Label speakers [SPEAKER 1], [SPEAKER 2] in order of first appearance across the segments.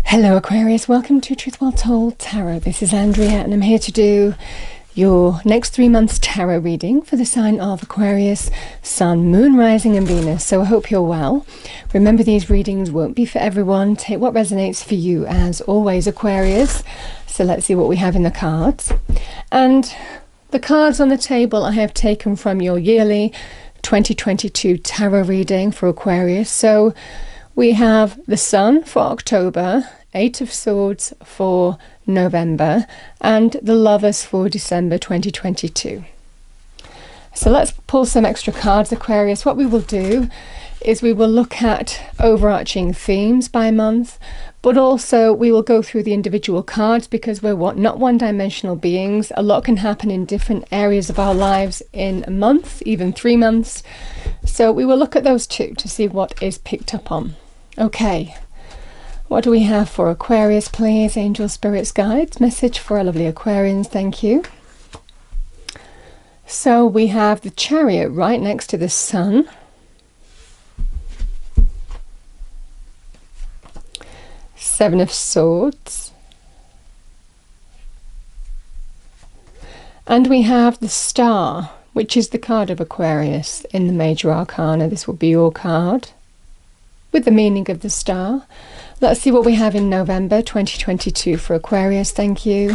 [SPEAKER 1] Hello Aquarius, welcome to Truth Well Told Tarot. This is Andrea and I'm here to do your next 3 months tarot reading for the sign of Aquarius, Sun, Moon, Rising and Venus. So I hope you're well. Remember, these readings won't be for everyone. Take what resonates for you as always, Aquarius. So let's see what we have in the cards. And the cards on the table I have taken from your yearly 2022 tarot reading for Aquarius. So we have the Sun for October, Eight of Swords for November, and the Lovers for December 2022. So let's pull some extra cards, Aquarius. What we will do is we will look at overarching themes by month, but also we will go through the individual cards because we're not one-dimensional beings. A lot can happen in different areas of our lives in a month, even 3 months. So we will look at those too to see what is picked up on. Okay. What do we have for Aquarius, please? Angel, spirits, guides, message for our lovely Aquarians. Thank you. So we have the Chariot right next to the Sun. Seven of Swords. And we have the Star, which is the card of Aquarius in the Major Arcana. This will be your card with the meaning of the star. Let's see what we have in November 2022 for Aquarius. Thank you.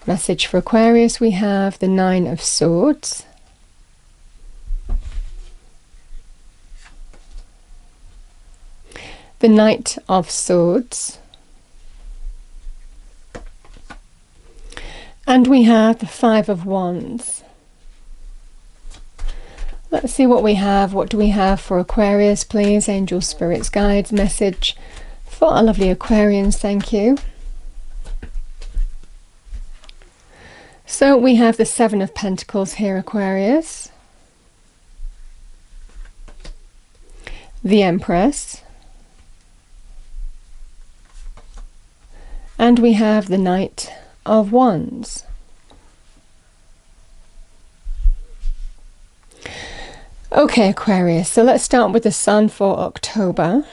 [SPEAKER 1] Message for Aquarius. We have the Nine of Swords. The Knight of Swords. And we have the Five of Wands. Let's see what we have. What do we have for Aquarius, please? Angel, spirits, guides, message for our lovely Aquarians. Thank you. So we have the Seven of Pentacles here, Aquarius. The Empress. And we have the Knight of Wands. Okay, Aquarius, so let's start with the Sun for October.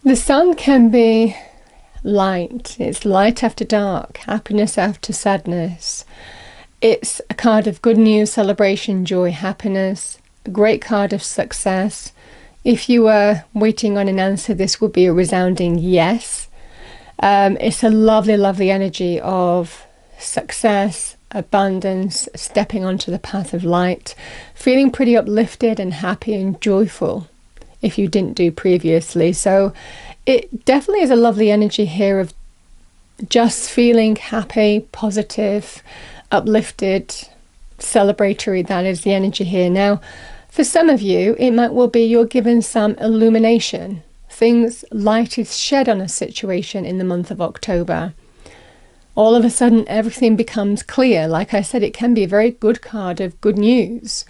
[SPEAKER 1] The Sun can be light. It's light after dark, happiness after sadness. It's a card of good news, celebration, joy, happiness. A great card of success. If you were waiting on an answer, this would be a resounding yes. It's a lovely, lovely energy of success, abundance, stepping onto the path of light, feeling pretty uplifted and happy and joyful if you didn't do previously. So it definitely is a lovely energy here of just feeling happy, positive, uplifted, celebratory. That is the energy here. Now, for some of you, it might well be you're given some illumination. Light is shed on a situation in the month of October. All of a sudden, everything becomes clear. Like I said, it can be a very good card of good news.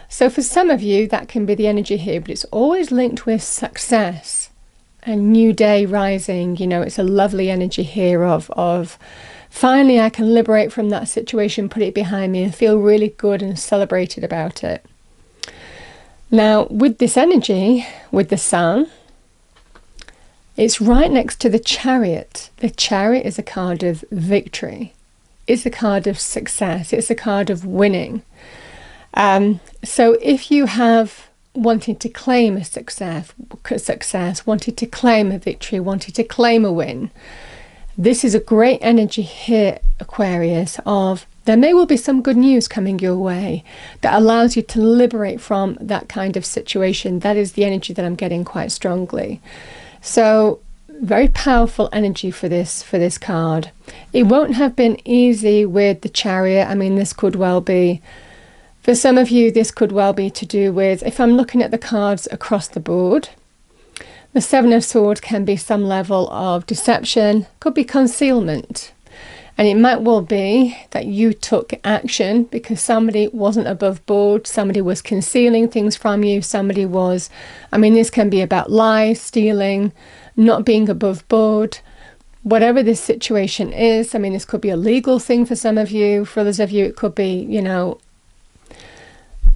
[SPEAKER 1] So for some of you, that can be the energy here, but it's always linked with success and new day rising. You know, it's a lovely energy here of finally I can liberate from that situation, put it behind me and feel really good and celebrated about it. Now, with this energy, with the Sun, it's right next to the Chariot. The Chariot is a card of victory. It's a card of success. It's a card of winning. So if you have wanted to claim a success, wanted to claim a victory, wanted to claim a win, this is a great energy here, Aquarius, of there may well be some good news coming your way that allows you to liberate from that kind of situation. That is the energy that I'm getting quite strongly. So very powerful energy for this card. It won't have been easy with the Chariot. I mean, this could well be, for some of you, this could well be to do with, if I'm looking at the cards across the board, the Seven of Swords can be some level of deception, could be concealment. And it might well be that you took action because somebody wasn't above board, somebody was concealing things from you, somebody was, I mean, this can be about lies, stealing, not being above board. Whatever this situation is, I mean, this could be a legal thing for some of you. For others of you, it could be, you know,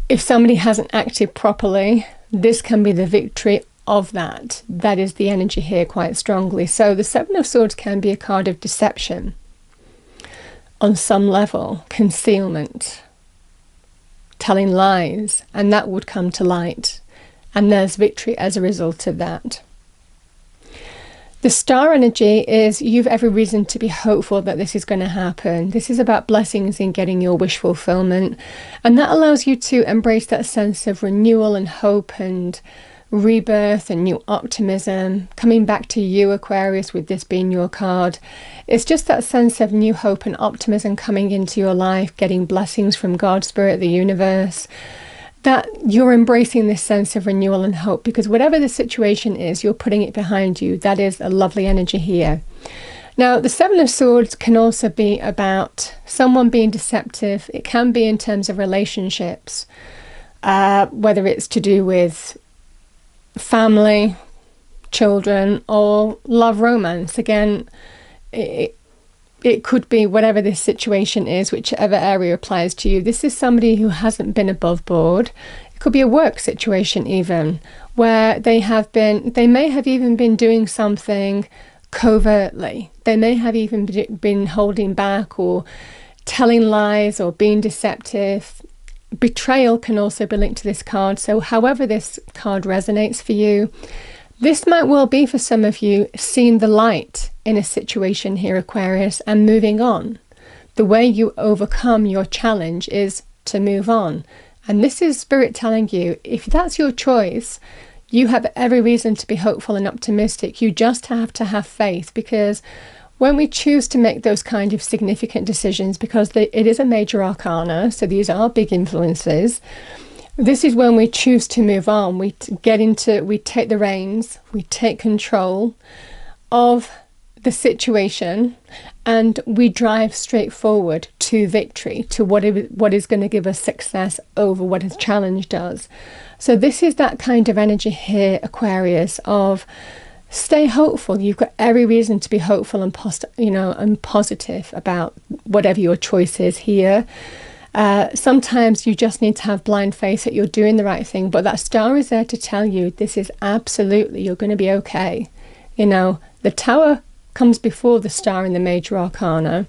[SPEAKER 1] if somebody hasn't acted properly, this can be the victory of that. That is the energy here quite strongly. So the Seven of Swords can be a card of deception on some level, concealment, telling lies, and that would come to light. And there's victory as a result of that. The star energy is you've every reason to be hopeful that this is going to happen. This is about blessings in getting your wish fulfillment. And that allows you to embrace that sense of renewal and hope and rebirth and new optimism. Coming back to you, Aquarius, with this being your card. It's just that sense of new hope and optimism coming into your life, getting blessings from God, Spirit, the universe. That you're embracing this sense of renewal and hope, because whatever the situation is, you're putting it behind you. That is a lovely energy here. Now, the Seven of Swords can also be about someone being deceptive. It can be in terms of relationships, whether it's to do with family, children, or love romance. Again, it could be whatever this situation is, whichever area applies to you. This is somebody who hasn't been above board. It could be a work situation even, where they may have even been doing something covertly. They may have even been holding back or telling lies or being deceptive. Betrayal can also be linked to this card. So however this card resonates for you, this might well be for some of you seeing the light in a situation here, Aquarius, and moving on. The way you overcome your challenge is to move on. And this is Spirit telling you, if that's your choice, you have every reason to be hopeful and optimistic. You just have to have faith, because when we choose to make those kind of significant decisions, because it is a major arcana, so these are big influences, this is when we choose to move on. We take the reins, we take control of the situation, and we drive straight forward to victory, to what is going to give us success over what has challenged us. So this is that kind of energy here, Aquarius, of stay hopeful. You've got every reason to be hopeful and positive about whatever your choice is here. Sometimes you just need to have blind faith that you're doing the right thing, but that star is there to tell you this is absolutely, you're going to be okay. The Tower comes before the star in the major arcana.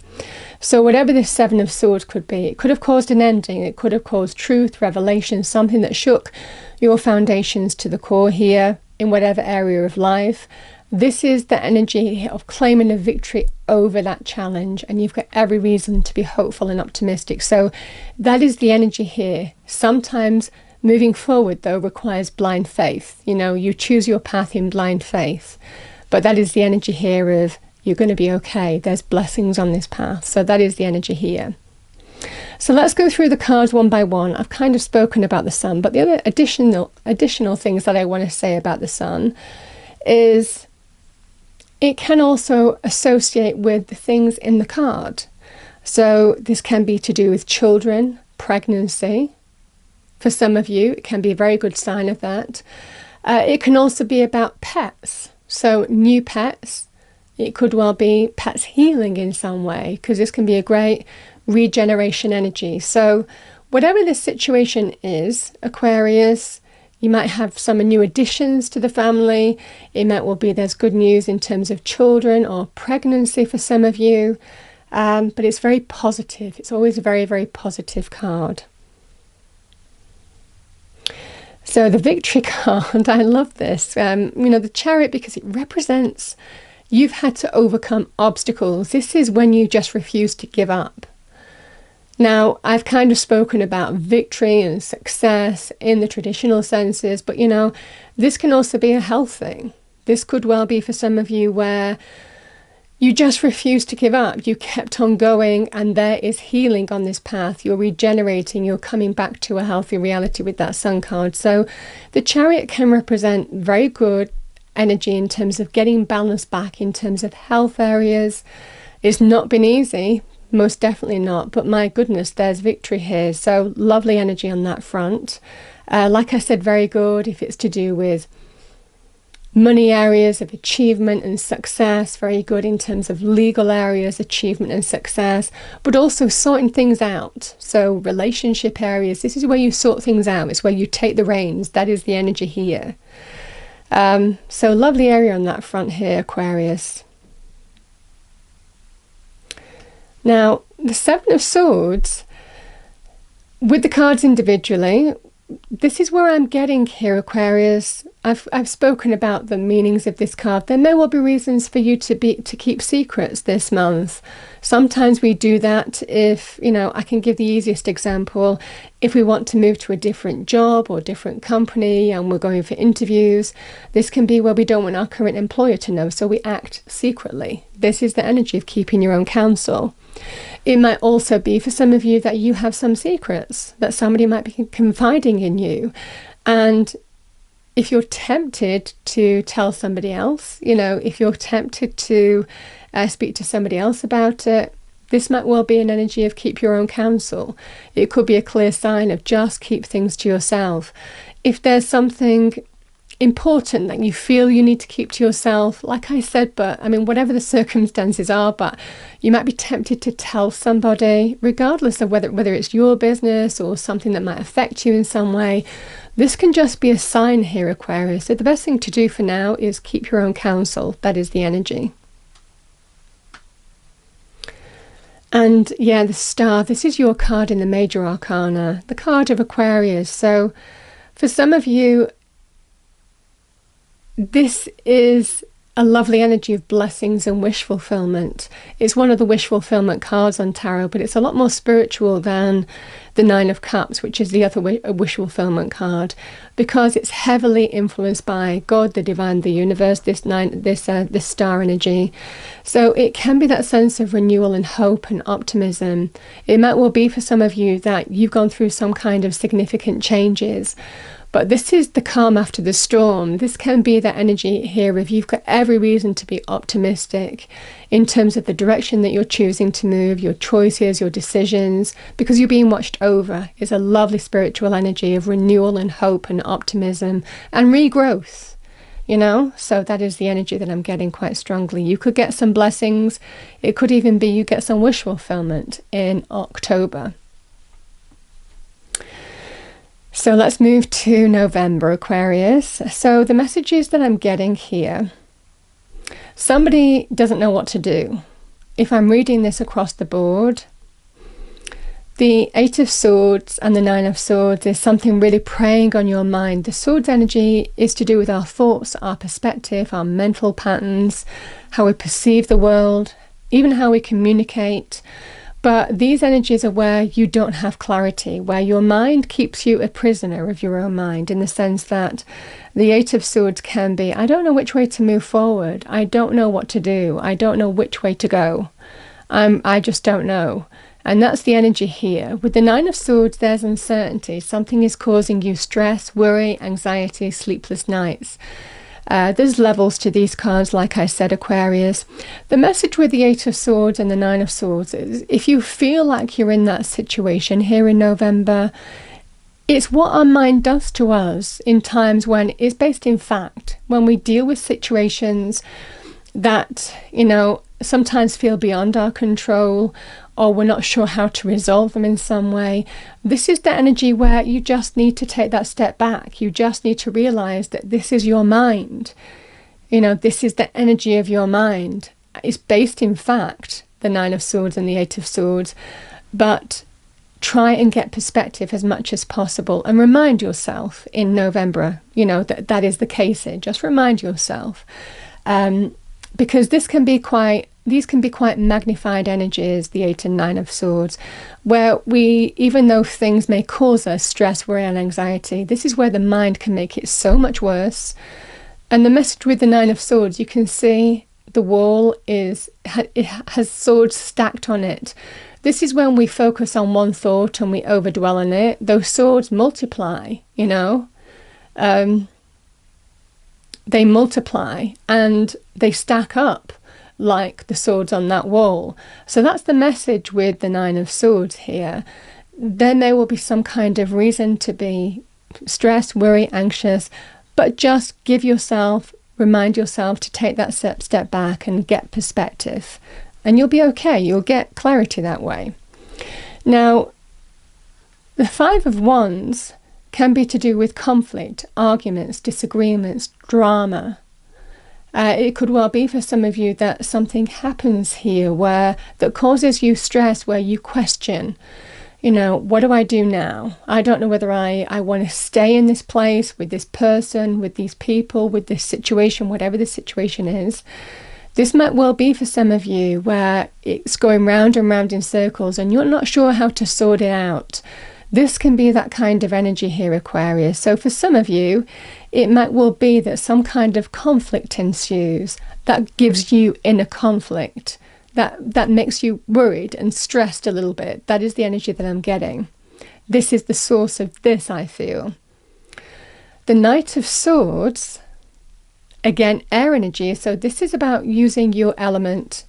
[SPEAKER 1] So whatever this Seven of Swords could be, it could have caused an ending, it could have caused truth, revelation, something that shook your foundations to the core here in whatever area of life. This is the energy of claiming a victory over that challenge, and you've got every reason to be hopeful and optimistic. So that is the energy here. Sometimes moving forward, though, requires blind faith. You choose your path in blind faith. But that is the energy here of you're going to be okay. There's blessings on this path. So that is the energy here. So let's go through the cards one by one. I've kind of spoken about the Sun, but the other additional things that I want to say about the Sun is it can also associate with the things in the card. So this can be to do with children, pregnancy. For some of you, it can be a very good sign of that. It can also be about pets. So new pets. It could well be pets healing in some way, because this can be a great regeneration energy. So whatever the situation is, Aquarius, you might have some new additions to the family. It might well be there's good news in terms of children or pregnancy for some of you. But it's very positive. It's always a very, very positive card. So the Victory card, I love this. The Chariot, because it represents you've had to overcome obstacles. This is when you just refuse to give up. Now, I've kind of spoken about victory and success in the traditional senses, but this can also be a health thing. This could well be for some of you where you just refused to give up. You kept on going, and there is healing on this path. You're regenerating. You're coming back to a healthy reality with that Sun card. So the Chariot can represent very good energy in terms of getting balance back in terms of health areas. It's not been easy, most definitely not, but my goodness, there's victory here. So lovely energy on that front. Like I said, very good if it's to do with money areas of achievement and success, very good in terms of legal areas, achievement and success, but also sorting things out. So relationship areas, this is where you sort things out. It's where you take the reins. That is the energy here. So lovely area on that front here, Aquarius. Now, the Seven of Swords, with the cards individually, this is where I'm getting here, Aquarius. I've spoken about the meanings of this card. There may well be reasons for you to keep secrets this month. Sometimes we do that if, I can give the easiest example. If we want to move to a different job or different company and we're going for interviews, this can be where we don't want our current employer to know, so we act secretly. This is the energy of keeping your own counsel. It might also be for some of you that you have some secrets, that somebody might be confiding in you. And if you're tempted to tell somebody else, if you're tempted to speak to somebody else about it, this might well be an energy of keep your own counsel. It could be a clear sign of just keep things to yourself. If there's something important that you feel you need to keep to yourself, like I said, whatever the circumstances are, but you might be tempted to tell somebody, regardless of whether it's your business or something that might affect you in some way. This can just be a sign here, Aquarius. So the best thing to do for now is keep your own counsel. That is the energy. And yeah, the Star, this is your card in the Major Arcana, the card of Aquarius. So for some of you, this is a lovely energy of blessings and wish fulfillment. It's one of the wish fulfillment cards on tarot, but it's a lot more spiritual than the Nine of Cups, which is the other wish fulfillment card, because it's heavily influenced by God, the divine, the universe, this star energy. So it can be that sense of renewal and hope and optimism. It might well be for some of you that you've gone through some kind of significant changes, but this is the calm after the storm. This can be that energy here if you've got every reason to be optimistic in terms of the direction that you're choosing to move, your choices, your decisions, because you're being watched over. It's a lovely spiritual energy of renewal and hope and optimism and regrowth, So that is the energy that I'm getting quite strongly. You could get some blessings. It could even be you get some wish fulfillment in October. So let's move to November, Aquarius. So the messages that I'm getting here, somebody doesn't know what to do. If I'm reading this across the board, the Eight of Swords and the Nine of Swords is something really preying on your mind. The Swords energy is to do with our thoughts, our perspective, our mental patterns, how we perceive the world, even how we communicate. But these energies are where you don't have clarity, where your mind keeps you a prisoner of your own mind, in the sense that the Eight of Swords can be, I don't know which way to move forward. I don't know what to do. I don't know which way to go. I just don't know. And that's the energy here. With the Nine of Swords, there's uncertainty. Something is causing you stress, worry, anxiety, sleepless nights. There's levels to these cards, like I said, Aquarius. The message with the Eight of Swords and the Nine of Swords is, if you feel like you're in that situation here in November, it's what our mind does to us in times when it's based in fact, when we deal with situations that, sometimes feel beyond our control, or we're not sure how to resolve them in some way. This is the energy where you just need to take that step back. You just need to realize that this is your mind. This is the energy of your mind. It's based in fact, the Nine of Swords and the Eight of Swords, but try and get perspective as much as possible and remind yourself in November, that is the case here. Just remind yourself, because these can be quite magnified energies, the Eight and Nine of Swords, where even though things may cause us stress, worry and anxiety, this is where the mind can make it so much worse. And the message with the Nine of Swords, you can see the wall it has swords stacked on it. This is when we focus on one thought and we overdwell on it. Those swords multiply, they multiply and they stack up like the swords on that wall. So that's the message with the Nine of Swords here. Then there will be some kind of reason to be stressed, worry, anxious, but just remind yourself to take that step back and get perspective, and you'll be okay. You'll get clarity that way. Now, the Five of Wands can be to do with conflict, arguments, disagreements, drama. It could well be for some of you that something happens here that causes you stress, where you question, what do I do now? I don't know whether I want to stay in this place with this person, with these people, with this situation, whatever the situation is. This might well be for some of you where it's going round and round in circles and you're not sure how to sort it out. This can be that kind of energy here, Aquarius. So for some of you, it might well be that some kind of conflict ensues that gives you inner conflict, that makes you worried and stressed a little bit. That is the energy that I'm getting. This is the source of this, I feel. The Knight of Swords, again, air energy. So this is about using your element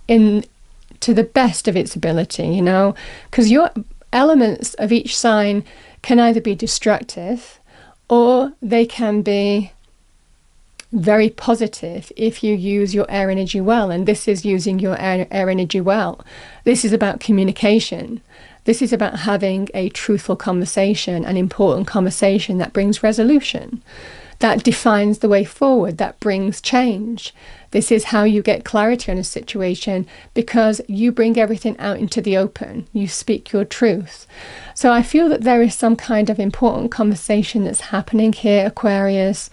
[SPEAKER 1] to the best of its ability, because your elements of each sign can either be destructive or they can be very positive if you use your air energy well. And this is using your air energy well. This is about communication. This is about having a truthful conversation, an important conversation that brings resolution, that defines the way forward, that brings change. This is how you get clarity on a situation, because you bring everything out into the open. You speak your truth. So I feel that there is some kind of important conversation that's happening here, Aquarius,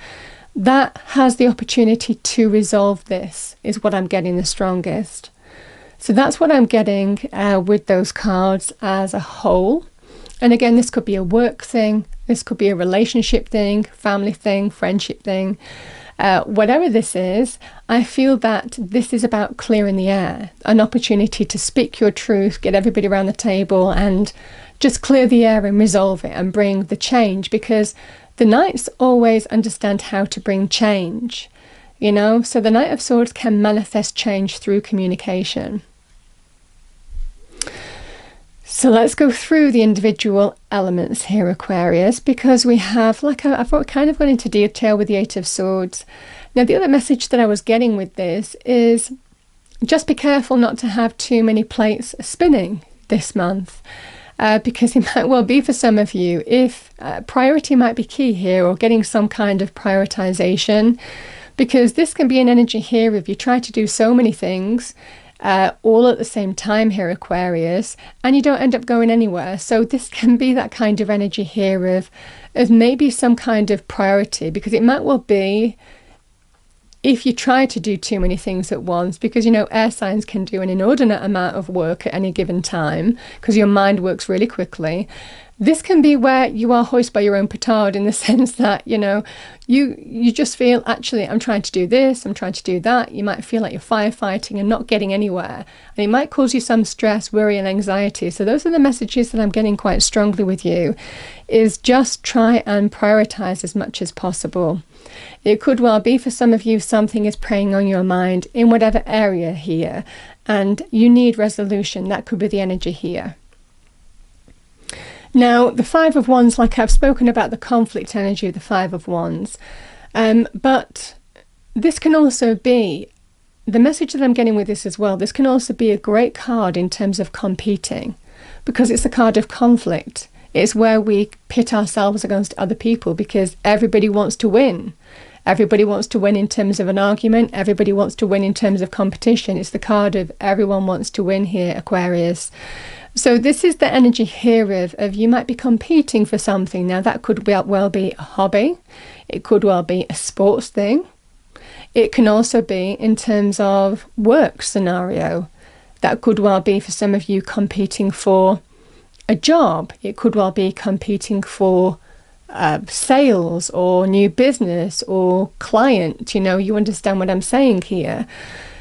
[SPEAKER 1] that has the opportunity to resolve this, is what I'm getting the strongest. So that's what I'm getting with those cards as a whole. And again, this could be a work thing, this could be a relationship thing, family thing, friendship thing. Whatever this is, I feel that this is about clearing the air, an opportunity to speak your truth, get everybody around the table and just clear the air and resolve it and bring the change, because the Knights always understand how to bring change, so the Knight of Swords can manifest change through communication. So let's go through the individual elements here, Aquarius, because we have, I've kind of gone into detail with the Eight of Swords. Now, the other message that I was getting with this is just be careful not to have too many plates spinning this month, because it might well be for some of you, if priority might be key here, or getting some kind of prioritization, because this can be an energy here if you try to do so many things all at the same time here, Aquarius, and you don't end up going anywhere. So this can be that kind of energy here of maybe some kind of priority, because it might well be if you try to do too many things at once, because air signs can do an inordinate amount of work at any given time because your mind works really quickly. This can be where you are hoist by your own petard, in the sense that you just feel, actually, I'm trying to do this, I'm trying to do that. You might feel like you're firefighting and not getting anywhere, and it might cause you some stress, worry and anxiety. So those are the messages that I'm getting quite strongly with you, is just try and prioritize as much as possible. It could well be for some of you something is preying on your mind in whatever area here, and you need resolution. That could be the energy here. Now, the Five of Wands, like I've spoken about the conflict energy of the Five of Wands, but this can also be, the message that I'm getting with this as well, this can also be a great card in terms of competing, because it's a card of conflict. It's where we pit ourselves against other people because everybody wants to win. Everybody wants to win in terms of an argument. Everybody wants to win in terms of competition. It's the card of everyone wants to win here, Aquarius. So this is the energy here of you might be competing for something. Now, that could well be a hobby. It could well be a sports thing. It can also be in terms of work scenario. That could well be for some of you competing for a job. It could well be competing for sales or new business or client. You understand what I'm saying here.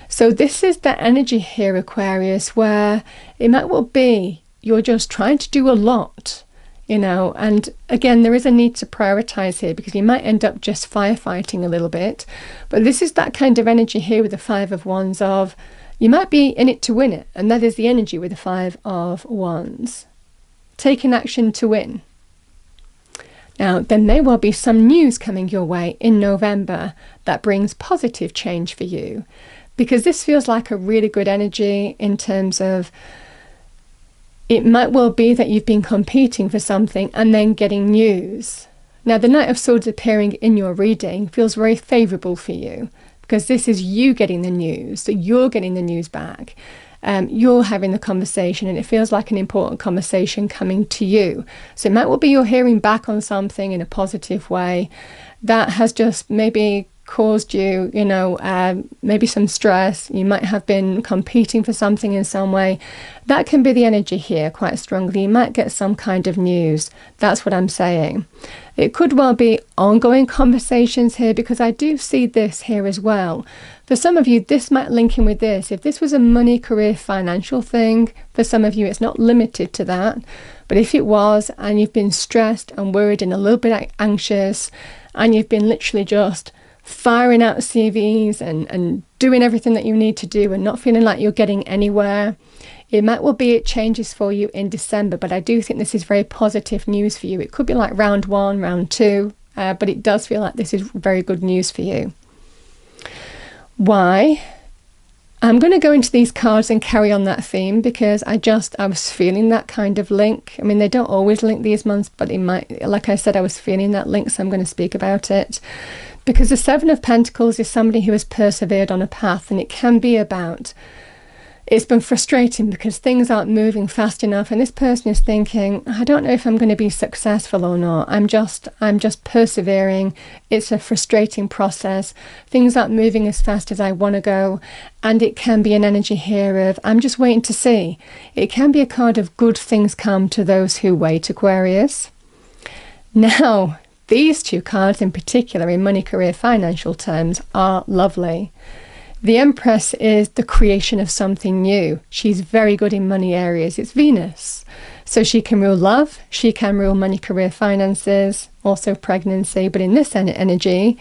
[SPEAKER 1] So this is the energy here, Aquarius, where it might well be you're just trying to do a lot, and again, there is a need to prioritize here, because you might end up just firefighting a little bit. But this is that kind of energy here with the Five of Wands of you might be in it to win it, and that is the energy with the Five of Wands. Taking action to win. Now, there may well be some news coming your way in November that brings positive change for you, because this feels like a really good energy in terms of It might well be that you've been competing for something and then getting news. Now, the Knight of Swords appearing in your reading feels very favourable for you, because this is you getting the news, so you're getting the news back. You're having the conversation, and it feels like an important conversation coming to you. So it might well be you're hearing back on something in a positive way that has just maybe caused you, maybe some stress. You might have been competing for something in some way. That can be the energy here quite strongly. You might get some kind of news. That's what I'm saying. It could well be ongoing conversations here, because I do see this here as well. For some of you, this might link in with this. If this was a money, career, financial thing, for some of you, it's not limited to that. But if it was, and you've been stressed and worried and a little bit anxious, and you've been literally just firing out CVs and doing everything that you need to do and not feeling like you're getting anywhere, it might well be it changes for you in December. But I do think this is very positive news for you. It could be like round 1, round 2, but it does feel like this is very good news for you. Why? I'm going to go into these cards and carry on that theme, because I was feeling that kind of link. I mean, they don't always link these months, but it might, like I said, I was feeling that link, so I'm going to speak about it. Because the Seven of Pentacles is somebody who has persevered on a path, and it can be about, it's been frustrating because things aren't moving fast enough, and this person is thinking, I don't know if I'm going to be successful or not. I'm just persevering. It's a frustrating process. Things aren't moving as fast as I want to go, and it can be an energy here of, I'm just waiting to see. It can be a card of good things come to those who wait, Aquarius. Now, these two cards in particular, in money, career, financial terms, are lovely. The Empress is the creation of something new. She's very good in money areas. It's Venus. So she can rule love, she can rule money, career, finances, also pregnancy. But in this energy,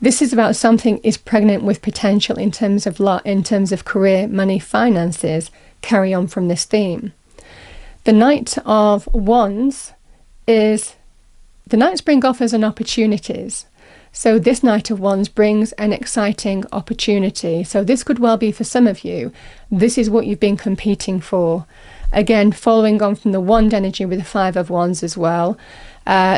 [SPEAKER 1] this is about something is pregnant with potential in terms of career, money, finances. Carry on from this theme. The Knight of Wands is, the Knights bring offers and opportunities. So this Knight of Wands brings an exciting opportunity. So this could well be for some of you, this is what you've been competing for. Again, following on from the Wand energy with the Five of Wands as well.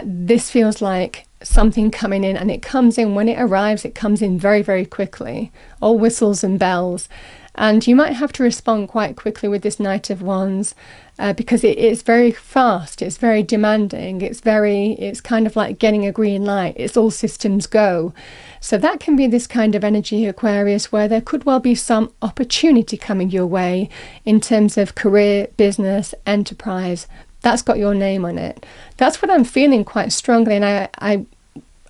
[SPEAKER 1] This feels like something coming in, and it comes in, when it arrives, it comes in very, very quickly. All whistles and bells. And you might have to respond quite quickly with this Knight of Wands, because it is very fast, it's very demanding, it's kind of like getting a green light, it's all systems go. So that can be this kind of energy, Aquarius, where there could well be some opportunity coming your way in terms of career, business, enterprise. That's got your name on it. That's what I'm feeling quite strongly, and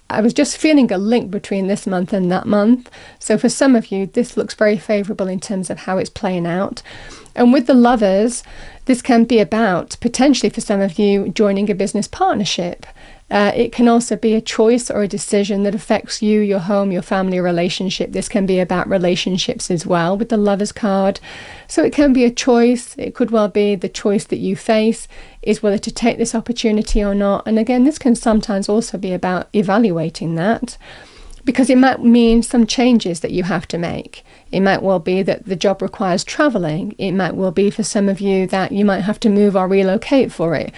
[SPEAKER 1] I was just feeling a link between this month and that month. So for some of you, this looks very favourable in terms of how it's playing out. And with the Lovers, this can be about, potentially for some of you, joining a business partnership. It can also be a choice or a decision that affects you, your home, your family relationship. This can be about relationships as well with the Lovers card. So it can be a choice. It could well be the choice that you face is whether to take this opportunity or not. And again, this can sometimes also be about evaluating that, because it might mean some changes that you have to make. It might well be that the job requires travelling. It might well be for some of you that you might have to move or relocate for it.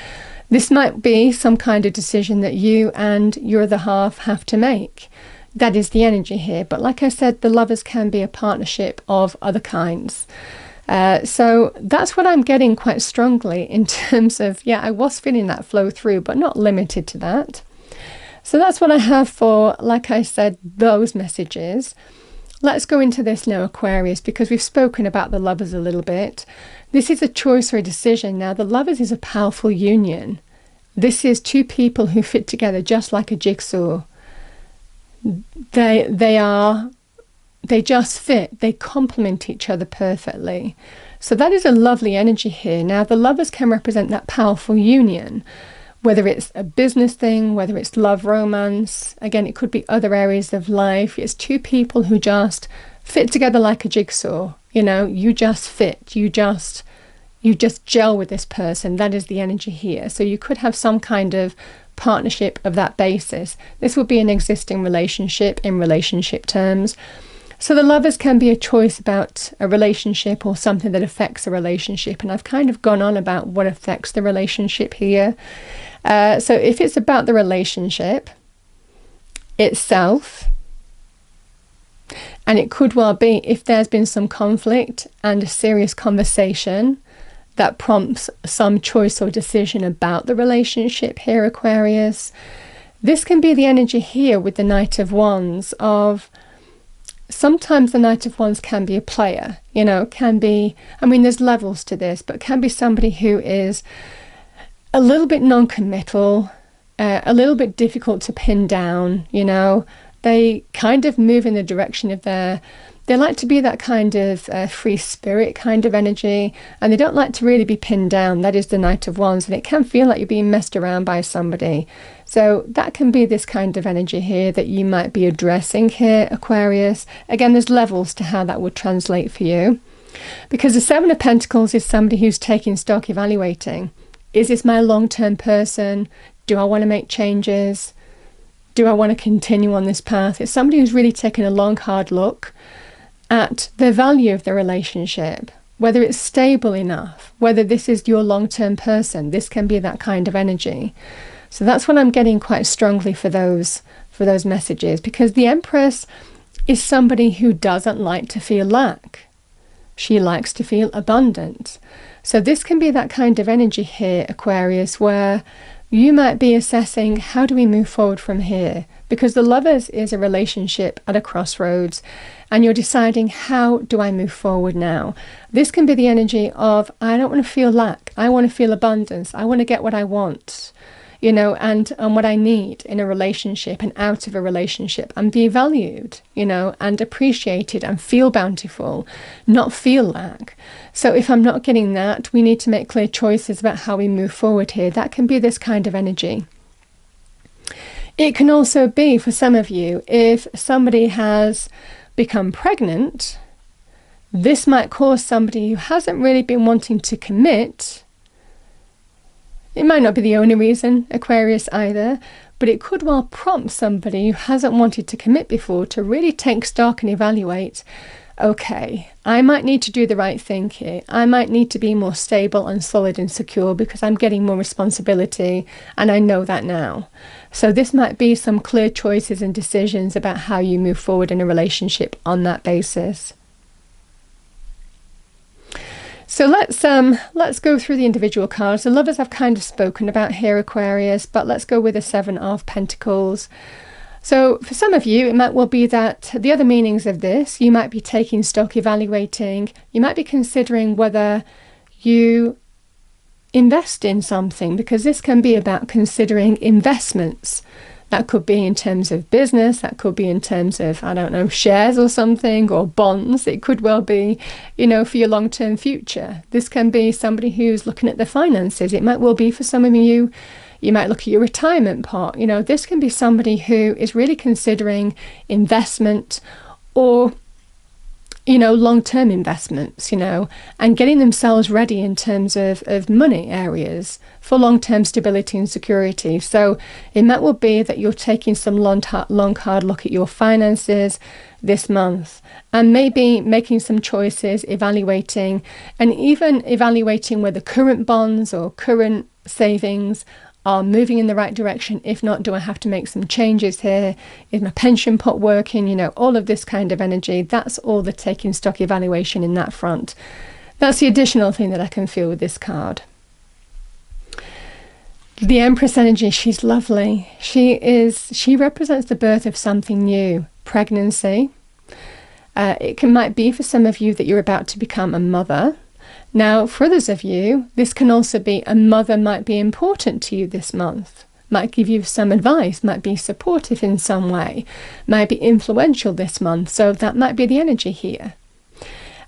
[SPEAKER 1] This might be some kind of decision that you and your other half have to make. That is the energy here. But like I said, the Lovers can be a partnership of other kinds. So that's what I'm getting quite strongly in terms of, I was feeling that flow through, but not limited to that. So that's what I have for, like I said, those messages. Let's go into this now, Aquarius, because we've spoken about the Lovers a little bit. This is a choice or a decision. Now, the Lovers is a powerful union. This is two people who fit together just like a jigsaw. They just fit. They complement each other perfectly. So that is a lovely energy here. Now, the Lovers can represent that powerful union, whether it's a business thing, whether it's love, romance. Again, it could be other areas of life. It's two people who just fit together like a jigsaw. You just fit. You just gel with this person. That is the energy here. So you could have some kind of partnership of that basis. This would be an existing relationship in relationship terms. So the Lovers can be a choice about a relationship or something that affects a relationship. And I've kind of gone on about what affects the relationship here. So if it's about the relationship itself, and it could well be if there's been some conflict and a serious conversation that prompts some choice or decision about the relationship here, Aquarius. This can be the energy here with the Knight of Wands of sometimes the Knight of Wands can be a player, you know, can be, I mean, there's levels to this, but can be somebody who is a little bit non-committal, a little bit difficult to pin down, you know. They kind of move in the direction of they like to be that kind of free spirit kind of energy, and they don't like to really be pinned down. That is the Knight of Wands, and it can feel like you're being messed around by somebody. So that can be this kind of energy here that you might be addressing here, Aquarius. Again, there's levels to how that would translate for you. Because the Seven of Pentacles is somebody who's taking stock, evaluating. Is this my long-term person? Do I want to make changes? Do I want to continue on this path? It's somebody who's really taken a long, hard look at the value of the relationship, whether it's stable enough, whether this is your long-term person. This can be that kind of energy. So that's what I'm getting quite strongly for those messages, because the Empress is somebody who doesn't like to feel lack. She likes to feel abundant. So this can be that kind of energy here, Aquarius, where you might be assessing, how do we move forward from here? Because the Lovers is a relationship at a crossroads, and you're deciding, how do I move forward now? This can be the energy of, I don't want to feel lack. I want to feel abundance. I want to get what I want, you know, and what I need in a relationship and out of a relationship, and be valued, you know, and appreciated and feel bountiful, not feel lack. So if I'm not getting that, we need to make clear choices about how we move forward here. That can be this kind of energy. It can also be, for some of you, if somebody has become pregnant, this might cause somebody who hasn't really been wanting to commit. It might not be the only reason, Aquarius, either, but it could well prompt somebody who hasn't wanted to commit before to really take stock and evaluate, okay, I might need to do the right thing here. I might need to be more stable and solid and secure because I'm getting more responsibility, and I know that now. So this might be some clear choices and decisions about how you move forward in a relationship on that basis. So let's go through the individual cards. The Lovers I've kind of spoken about here, Aquarius, but let's go with the Seven of Pentacles. So for some of you, it might well be that the other meanings of this, you might be taking stock, evaluating, you might be considering whether you invest in something, because this can be about considering investments. That could be in terms of business, that could be in terms of, I don't know, shares or something, or bonds. It could well be, you know, for your long-term future. This can be somebody who's looking at the finances. It might well be for some of you, you might look at your retirement part. You know, this can be somebody who is really considering investment, or, you know, long-term investments, you know, and getting themselves ready in terms of money areas for long-term stability and security. So it might well be that you're taking some long hard look at your finances this month, and maybe making some choices, evaluating, and even evaluating whether current bonds or current savings are moving in the right direction. If not, do I have to make some changes here? Is my pension pot working? You know, all of this kind of energy. That's all the taking stock evaluation in that front. That's the additional thing that I can feel with this card. The Empress energy, she's lovely. She represents the birth of something new. Pregnancy. It might be for some of you that you're about to become a mother. Now, for others of you, this can also be a mother might be important to you this month, might give you some advice, might be supportive in some way, might be influential this month. So that might be the energy here.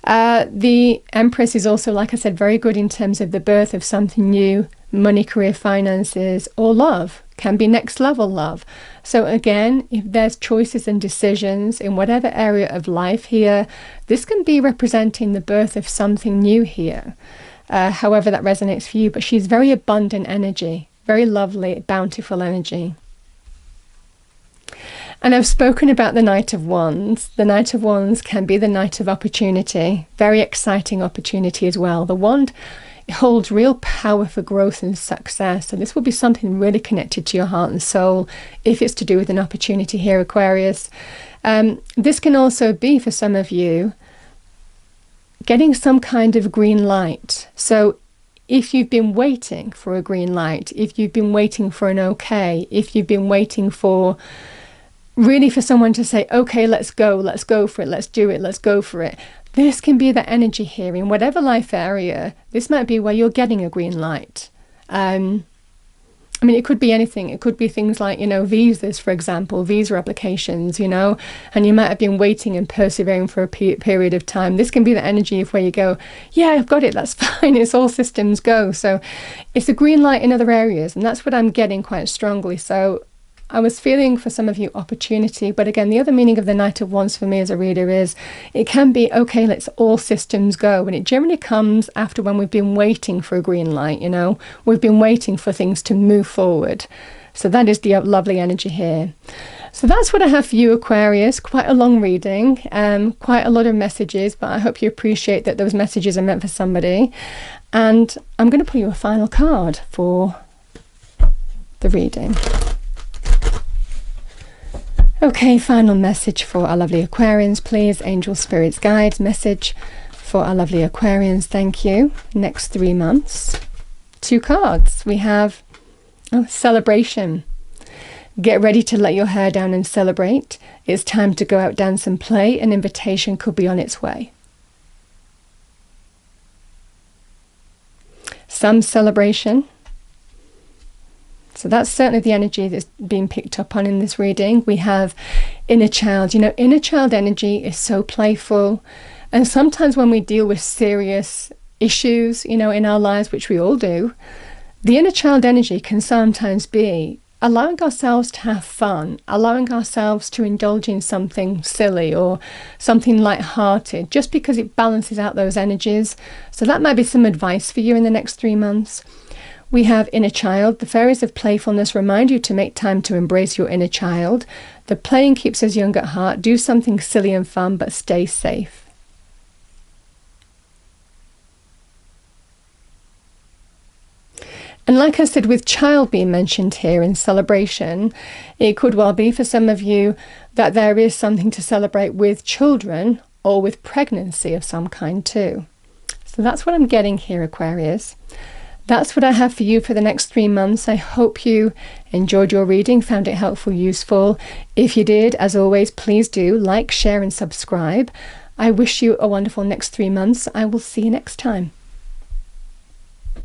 [SPEAKER 1] The Empress is also, like I said, very good in terms of the birth of something new, money, career, finances, or love. Can be next level love. So again, if there's choices and decisions in whatever area of life here, this can be representing the birth of something new here, however that resonates for you. But she's very abundant energy, very lovely, bountiful energy. And I've spoken about the Knight of Wands. The Knight of Wands can be the Knight of opportunity, very exciting opportunity as well. The wand holds real power for growth and success. So this will be something really connected to your heart and soul if it's to do with an opportunity here, Aquarius. This can also be, for some of you, getting some kind of green light. So if you've been waiting for a green light, if you've been waiting for an okay, if you've been waiting for really for someone to say, okay, let's go for it, let's do it, let's go for it. This can be the energy here in whatever life area. This might be where you're getting a green light. I mean, it could be anything. It could be things like, visas, for example, visa applications, and you might have been waiting and persevering for a period of time. This can be the energy of where you go, yeah, I've got it, that's fine, it's all systems go. So it's a green light in other areas, and that's what I'm getting quite strongly. So I was feeling for some of you opportunity, but again, the other meaning of the Knight of Wands for me as a reader is it can be, okay, let's all systems go. And it generally comes after when we've been waiting for a green light, we've been waiting for things to move forward. So that is the lovely energy here. So that's what I have for you, Aquarius. Quite a long reading, quite a lot of messages, but I hope you appreciate that those messages are meant for somebody. And I'm going to pull you a final card for the reading. Okay, final message for our lovely Aquarians, please. Angel, spirits, guides, message for our lovely Aquarians. Thank you. Next 3 months. 2 cards. We have celebration. Get ready to let your hair down and celebrate. It's time to go out, dance and play. An invitation could be on its way. Some celebration. So that's certainly the energy that's being picked up on in this reading. We have inner child. Inner child energy is so playful. And sometimes when we deal with serious issues, in our lives, which we all do, the inner child energy can sometimes be allowing ourselves to have fun, allowing ourselves to indulge in something silly or something light-hearted, just because it balances out those energies. So that might be some advice for you in the next 3 months. We have inner child. The fairies of playfulness remind you to make time to embrace your inner child. The playing keeps us young at heart. Do something silly and fun, but stay safe. And like I said, with child being mentioned here in celebration, it could well be for some of you that there is something to celebrate with children or with pregnancy of some kind too. So that's what I'm getting here, Aquarius. That's what I have for you for the next 3 months. I hope you enjoyed your reading, found it helpful, useful. If you did, as always, please do like, share and subscribe. I wish you a wonderful next 3 months. I will see you next time.